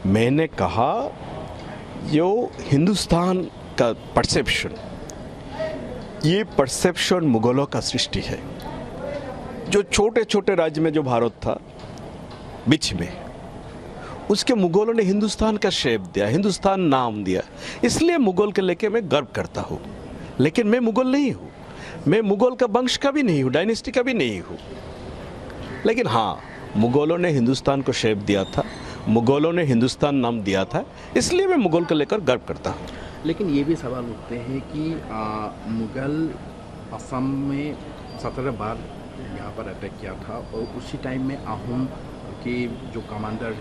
मैंने कहा जो हिंदुस्तान का परसेप्शन, ये परसेप्शन मुगलों का सृष्टि है। जो छोटे छोटे राज्य में जो भारत था बीच में, उसके मुगलों ने हिंदुस्तान का शेप दिया, हिंदुस्तान नाम दिया। इसलिए मुगल के लेके मैं गर्व करता हूँ। लेकिन मैं मुगल नहीं हूँ, मैं मुगल का वंश का भी नहीं हूँ, डायनेस्टी का भी नहीं हूँ। लेकिन हाँ, मुगलों ने हिंदुस्तान को शेप दिया था, मुगलों ने हिंदुस्तान नाम दिया था, इसलिए मैं मुगल को लेकर गर्व करता हूँ। लेकिन ये भी सवाल उठते हैं कि मुगल असम में 17 बार यहाँ पर अटैक किया था और उसी टाइम में आहूम के जो कमांडर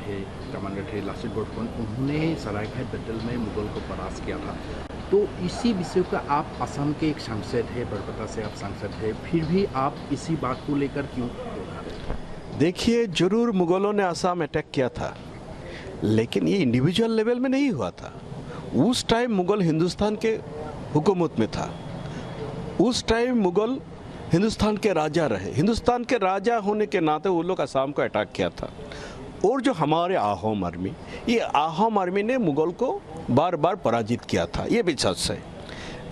थे लासित बोरफुकन, उन्होंने सरायघाट बैटल में मुगल को परास्त किया था। तो इसी विषय का आप असम के एक सांसद है, बरपता से आप सांसद है, फिर भी आप इसी बात को लेकर क्यों? देखिए, जरूर मुगलों ने असम अटैक किया था, लेकिन ये इंडिविजुअल लेवल में नहीं हुआ था। उस टाइम मुगल हिंदुस्तान के हुकूमत में था, उस टाइम मुगल हिंदुस्तान के राजा रहे। हिंदुस्तान के राजा होने के नाते वो लोग असम को अटैक किया था। और जो हमारे आहोम आर्मी, ये आहोम आर्मी ने मुगल को बार बार पराजित किया था, ये भी सच है।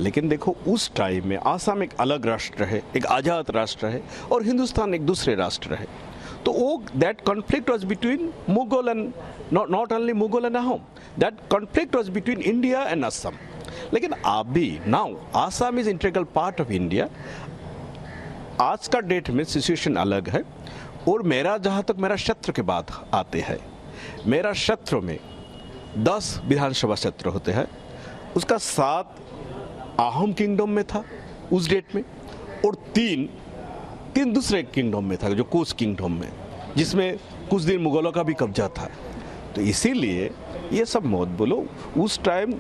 लेकिन देखो, उस टाइम में असम एक अलग राष्ट्र है, एक आज़ाद राष्ट्र है, और हिंदुस्तान एक दूसरे राष्ट्र है। तो वो that conflict was between Mughal and not only Mughal and Ahom, that conflict was between India and Assam. लेकिन अभी now Assam is integral part of India. आज का डेट में सिचुएशन अलग है। और मेरा जहाँ तक मेरा क्षेत्र के बात आते हैं, मेरा क्षेत्र में 10 विधानसभा क्षेत्र होते हैं, उसका 7 आहोम किंगडम में था उस डेट में, और तीन दूसरे किंगडम में था, जो कोच किंगडम में, जिसमें कुछ दिन मुगलों का भी कब्जा था। तो इसीलिए ये सब मत बोलो। उस टाइम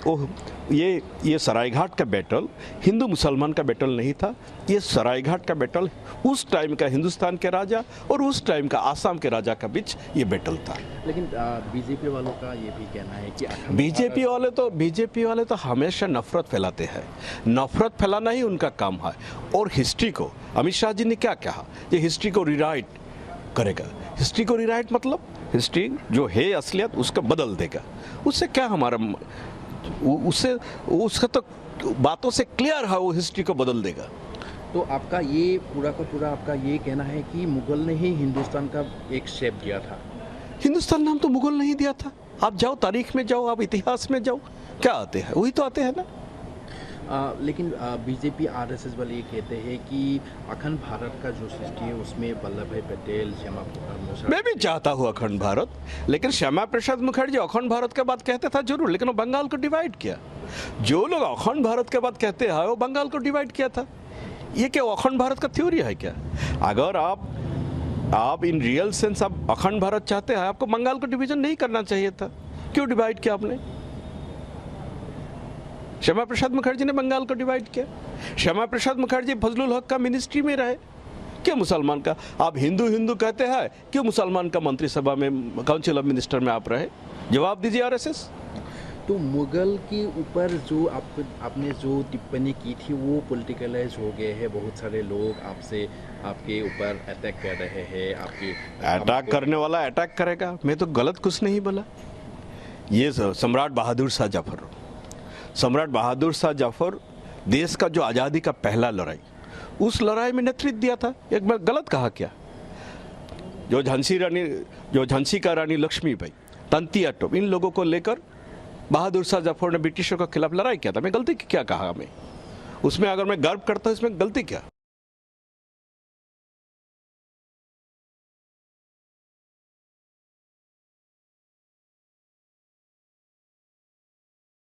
ये सरायघाट का बैटल हिंदू मुसलमान का बैटल नहीं था। ये सरायघाट का बैटल उस टाइम का हिंदुस्तान के राजा और उस टाइम का आसाम के राजा का बीच ये बैटल था। लेकिन बीजेपी वालों का ये भी कहना है कि बीजेपी वाले तो हमेशा नफरत फैलाते हैं। नफरत फैलाना ही उनका काम है। और हिस्ट्री को, अमित शाह जी ने क्या कहा, ये हिस्ट्री को रिराइट करेगा। हिस्ट्री को रिराइट मतलब हिस्ट्री जो है असलियत उसको बदल देगा। उससे क्या हमारा, उसका तो बातों से क्लियर है, वो हिस्ट्री को बदल देगा। तो आपका ये पूरा का पूरा आपका ये कहना है कि मुगल ने ही हिंदुस्तान का एक शेप दिया था? हिंदुस्तान नाम तो मुगल नहीं दिया था। आप जाओ तारीख में जाओ, आप इतिहास में जाओ, क्या आते हैं वही तो आते हैं ना। लेकिन बीजेपी आरएसएस वाले ये कहते हैं कि अखंड भारत का जो सृष्टि है उसमें वल्लभ भाई पटेल, श्यामा प्रसाद मुखर्जी। मैं भी चाहता हूँ अखंड भारत, लेकिन श्यामा प्रसाद मुखर्जी अखंड भारत के बाद कहते था जरूर, लेकिन वो बंगाल को डिवाइड किया। जो लोग अखंड भारत के बाद कहते हैं वो बंगाल को डिवाइड किया था। ये क्या अखंड भारत का थ्योरी है क्या? अगर आप इन रियल सेंस आप अखंड भारत चाहते हैं, आपको बंगाल को डिवीजन नहीं करना चाहिए था। क्यों डिवाइड किया आपने? श्यामा प्रसाद मुखर्जी ने बंगाल को डिवाइड किया। श्यामा प्रसाद मुखर्जी फजलुल हक का मिनिस्ट्री में रहे, क्यों मुसलमान का? आप हिंदू कहते हैं, क्यों मुसलमान का मंत्रिसभा में, काउंसिल ऑफ मिनिस्टर में आप रहे? जवाब दीजिए आरएसएस। तो मुगल के ऊपर जो आपने जो टिप्पणी की थी वो पॉलिटिकलाइज हो गए हैं। बहुत सारे लोग आपके ऊपर अटैक कर रहे हैं। अटैक करने वाला अटैक करेगा, मैं तो गलत कुछ नहीं बोला। ये सम्राट बहादुर शाह जफर देश का जो आज़ादी का पहला लड़ाई, उस लड़ाई में नेतृत्व दिया था। एक बार गलत कहा क्या? जो झांसी का रानी लक्ष्मीबाई, तंतिया टोप, इन लोगों को लेकर बहादुर शाह जफर ने ब्रिटिशों के खिलाफ लड़ाई किया था। मैं गलती क्या कहा? मैं उसमें अगर मैं गर्व करता हूँ, इसमें गलती क्या?